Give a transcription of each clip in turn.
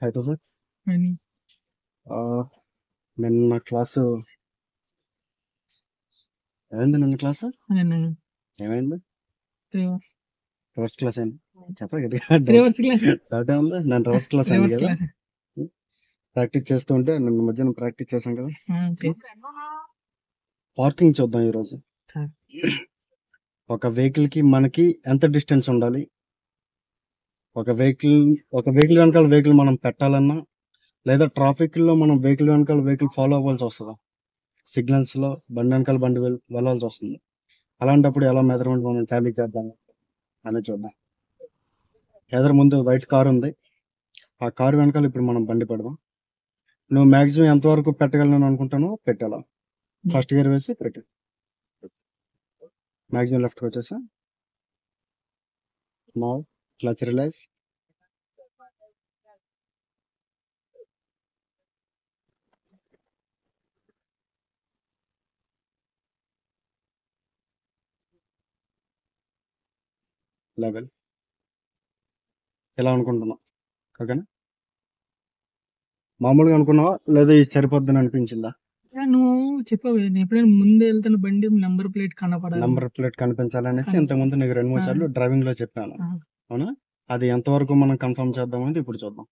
అయితే అని నిన్న క్లాసు ఏమైంది? నిన్న క్లాసు నిన్న ఏమైంది? 3 అవర్స్ రివర్స్ క్లాస్ అయింది. చెప్పరా గట్టిగా. రివర్స్ క్లాస్ డౌట్ ఏముంది? నేను రివర్స్ క్లాస్ అయింది రివర్స్ కదా. క్లాస్ ప్రాక్టీస్ చేస్తూ ఉంటే నిన్న మధ్యాహ్నం ప్రాక్టీస్ చేశాం కదా. ఓకే పార్కింగ్ చూద్దాం ఈరోజు. సరే. ఒక వెహికల్ కి మనకి ఎంత డిస్టెన్స్ ఉండాలి? ఒక వెహికల్ వెనకాల వెహికల్ మనం పెట్టాలన్నా, లేదా ట్రాఫిక్ లో మనం వెహికల్ వెనకాల వెహికల్ ఫాలో అవ్వాల్సి వస్తుందా? సిగ్నల్స్ లో బండి వెనకాల బండి వెళ్ళాల్సి వస్తుంది. అలాంటప్పుడు ఎలా మెజర్మెంట్ మనం టాలీ చేద్దాం అనేది చూద్దాం. ఎదురు ముందు వైట్ కార్ ఉంది. ఆ కారు వెనకాల ఇప్పుడు మనం బండి పెడదాం. నువ్వు మాక్సిమం ఎంతవరకు పెట్టగలను అనుకుంటాను పెట్టాలా? ఫస్ట్ గేర్ వేసి పెట్టు. మాక్సిమం లెఫ్ట్కి వచ్చేసా. Now clutch realise. లెవెల్ ఎలా అనుకుంటున్నావు? ఓకేనా? మామూలుగా అనుకున్నావా లేదా ఇది సరిపోద్దని అనిపించిందా? నువ్వు చెప్పావు కదా, నేను ఎప్పుడైనా ముందు వెళ్తున్న బండి నెంబర్ ప్లేట్ కనపడాలి. నంబర్ ప్లేట్ కనిపించాలనేసి ఇంతకుముందు నీకు 2-3 సార్లు డ్రైవింగ్ లో చెప్పాను. అవునా? అది ఎంతవరకు మనం కన్ఫర్మ్ చేద్దామనేది ఇప్పుడు చూద్దాం.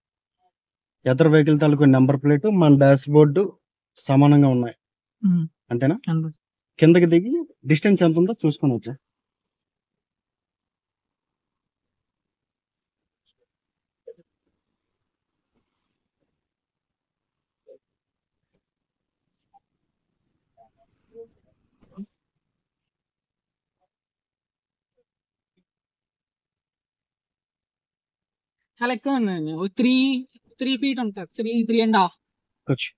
ఎదర్ వెహికల్ తాలూకు నెంబర్ ప్లేట్ మన డాష్ బోర్డు సమానంగా ఉన్నాయి, అంతేనా? కిందకి దిగి డిస్టెన్స్ ఎంత ఉందో చూసుకొని వచ్చా. చాలా ఎక్కువ ఉందండి. 3 feet ఉంటుంది. 3.5. కూర్చో.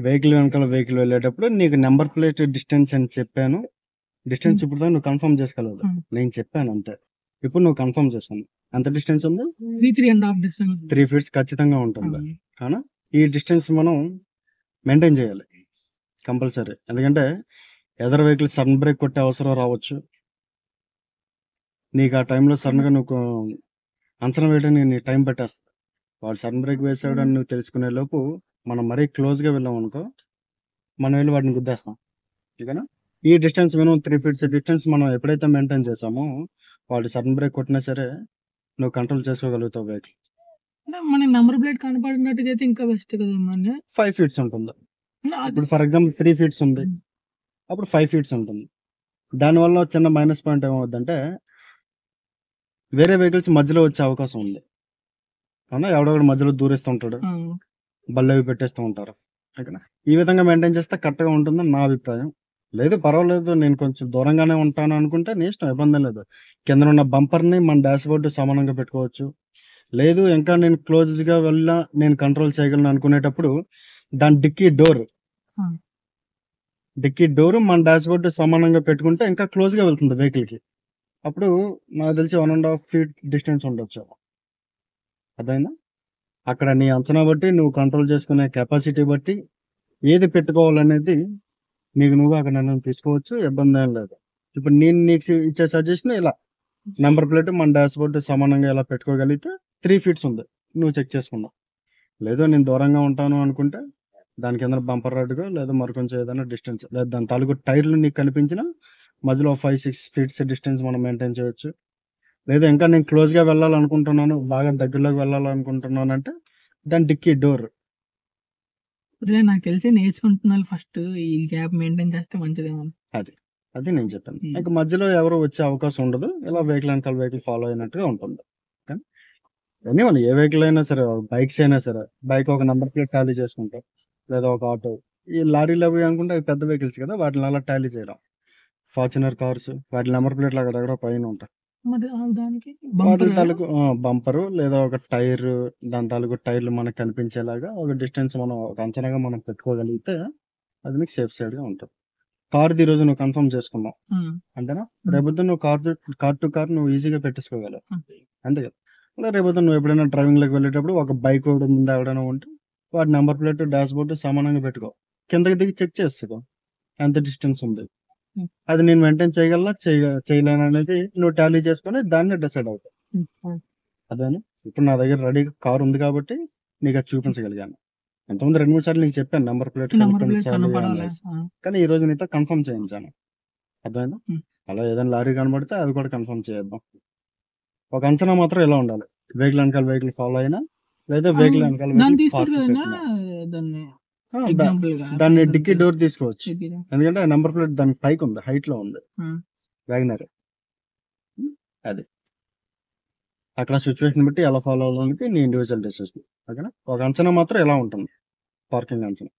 వెహికల్ వెనకాల వెహికల్ వెళ్ళేటప్పుడు నీకు నెంబర్ ప్లేట్ డిస్టెన్స్ అని చెప్పాను. డిస్టెన్స్ ఇప్పుడు దాకా నువ్వు కన్ఫర్మ్ చేసుకోలేదు. నేను చెప్పాను అంతే. ఇప్పుడు నువ్వు కన్ఫర్మ్ చేసుకోండి. ఎంత డిస్టెన్స్ ఉంది? 3.5 distance. 3 feet ఖచ్చితంగా ఉంటుంది. అవునా? ఈ డిస్టెన్స్ మనం మెయింటైన్ చేయాలి కంపల్సరీ. ఎందుకంటే ఎదర్ వెహికల్ సడన్ బ్రేక్ కొట్టే అవసరం రావచ్చు. నీకు ఆ టైంలో సడన్గా నువ్వు అంచనా వేయడానికి నీ టైం పెట్టేస్తుంది. వాడు సడన్ బ్రేక్ వేసాడని నువ్వు తెలుసుకునే లోపు మనం మరీ క్లోజ్గా వెళ్ళాం అనుకో, మనం వెళ్ళి వాడిని గుద్దేస్తాం. ఓకేనా? ఈ డిస్టెన్స్ మినిమం 3 feet డిస్టెన్స్ మనం ఎప్పుడైతే మెయింటైన్ చేసామో వాడు సడన్ బ్రేక్ కొట్టినా సరే నువ్వు కంట్రోల్ చేసుకోగలుగుతావు వెహికల్. మన నెంబర్ ప్లేట్ కనపడినట్టుగా అయితే ఇంకా బెస్ట్ కదా. 5 feet ఉంటుంది. ఇప్పుడు ఫర్ ఎగ్జాంపుల్ 3 feet ఉంది, అప్పుడు 5 feet ఉంటుంది. దానివల్ల చిన్న మైనస్ పాయింట్ ఏమవుద్దంటే వేరే వెహికల్స్ మధ్యలో వచ్చే అవకాశం ఉంది. అవునా? ఎవడొకడు మధ్యలో దూరేస్తుంటాడు, బళ్ళు అవి పెట్టేస్తూ ఉంటారు. ఓకేనా? ఈ విధంగా మెయింటైన్ చేస్తే కరెక్ట్గా ఉంటుందని నా అభిప్రాయం. లేదు పర్వాలేదు, నేను కొంచెం దూరంగానే ఉంటాను అనుకుంటే నీ ఇష్టం, ఇబ్బంది లేదు. కింద ఉన్న బంపర్ని మన డాష్ బోర్డు సమానంగా పెట్టుకోవచ్చు. లేదు ఇంకా నేను క్లోజ్గా వెళ్ళా నేను కంట్రోల్ చేయగలను అనుకునేటప్పుడు దాని డిక్కీ డోర్ మన డాష్ బోర్డు సమానంగా పెట్టుకుంటే ఇంకా క్లోజ్గా వెళ్తుంది వెహికల్కి. అప్పుడు నాకు తెలిసి 1.5 feet డిస్టెన్స్ ఉండొచ్చు. అదైనా అక్కడ నీ అంచనా బట్టి నువ్వు కంట్రోల్ చేసుకునే కెపాసిటీ బట్టి ఏది పెట్టుకోవాలనేది నీకు నువ్వు అక్కడ నిర్ణయం తీసుకోవచ్చు. ఇబ్బంది ఏం లేదు. ఇప్పుడు నేను నీకు ఇచ్చే సజెషన్ ఇలా నెంబర్ ప్లేట్ మన డాష్ బోర్డు సమానంగా ఇలా పెట్టుకోగలిగితే 3 feet ఉంది, నువ్వు చెక్ చేసుకున్నావు. లేదో నేను దూరంగా ఉంటాను అనుకుంటే దాని కింద బంపర్ రాడ్గా లేదా మరికొంచెం ఏదైనా డిస్టెన్స్ లేదా దాని తాలూకు టైర్లు నీకు కనిపించిన మధ్యలో 5-6 feet డిస్టెన్స్ మనం మెయింటైన్ చేయొచ్చు. లేదా ఇంకా నేను క్లోజ్గా వెళ్ళాలనుకుంటున్నాను, బాగా దగ్గరలోకి వెళ్ళాలనుకుంటున్నాను అంటే దాని డిక్కీ డోర్. నాకు తెలిసి నేర్చుకుంటున్నాను ఫస్ట్ ఈ గ్యాప్ మెయింటైన్ చేస్తే మంచిదేమో. అది నేను చెప్పాను. ఇంకా మధ్యలో ఎవరు వచ్చే అవకాశం ఉండదు. ఇలా వెహికల్ వెనకాల వెహికల్ ఫాలో అయినట్టుగా ఉంటుంది. ఎనీవన్ ఏ వెహికల్ అయినా సరే, బైక్స్ అయినా సరే, బైక్ ఒక నెంబర్ ప్లేట్ టాలీ చేసుకుంటాం, లేదా ఒక ఆటో. ఈ లారీలు అవి అనుకుంటే అవి పెద్ద వెహికల్స్ కదా, వాటిని అలా టాలీ చేయడం. ఫార్చునర్ కార్స్ వాటి నెంబర్ ప్లేట్లు అక్కడ పైన ఉంటాయి. వాటి తాలూకు బంపరు లేదా ఒక టైర్, దాని తాలూకు టైర్లు మనకు కనిపించేలాగా ఒక డిస్టెన్స్ మనం ఒక అంచనాగా మనం పెట్టుకోగలిగితే అది మీకు సేఫ్ సైడ్ గా ఉంటుంది. కార్ది ఈరోజు నువ్వు కన్ఫర్మ్ చేసుకున్నావు అంతేనా? రేపొద్దు నువ్వు కార్ టు కార్ నువ్వు ఈజీగా పెట్టేసుకోగలవు, అంతే కదా? అలా రేపొద్దు నువ్వు ఎప్పుడైనా డ్రైవింగ్లోకి వెళ్ళేటప్పుడు ఒక బైక్ ముందు ఎవడైనా ఉంటే వాటి నెంబర్ ప్లేట్ డాష్ బోర్డు సమానంగా పెట్టుకో, కిందకి దిగి చెక్ చేసుకో ఎంత డిస్టెన్స్ ఉంది. హ్మ్. అది నేను మెయింటైన్ చేయగలనా చేయలేను అనేది నువ్వు టాలీ చేసుకొని దాన్ని డిసైడ్ అవుతావు. అదేనా ఇప్పుడు నా దగ్గర రెడీ కార్ ఉంది కాబట్టి నీకు అది చూపించగలిగాను. ఎంతమంది 2-3 సార్లు నీకు చెప్పాను నెంబర్ ప్లేట్ నంబర్ ప్లేట్ కనిపించాలి కనపడాలి. అనేసి. కానీ ఈ రోజు నీతో కన్ఫర్మ్ చేయించాను. అర్థమైందా? అలా ఏదైనా లారీ కనబడితే అది కూడా కన్ఫర్మ్ చేద్దాం. ఒక అంచనా మాత్రం ఇలా ఉండాలి. వెహికల్ వెనకాల వెహికల్ ఫాలో అయినా లేదా వెహికల్ వెనకాల దాన్ని వెహికల్ తీసుకోవచ్చు పార్క్ కదన్నా పెట్టినా దాన్ని దా- ఎగ్జాంపుల్ గా దాన్ని డిక్కీ డోర్ తీసుకోవచ్చు. ఎందుకంటే ఆ నెంబర్ ప్లేట్ దాని పైకి ఉంది, హైట్ లో ఉంది వ్యాగనర్. అది అక్కడ సిచ్యువేషన్ బట్టి ఎలా ఫాలో అవ్వడానికి నీ ఇండివిజువల్ డెసిషన్. ఓకేనా? ఒక అంచనా మాత్రం ఎలా ఉంటుంది పార్కింగ్ అంచనా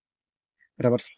రివర్స్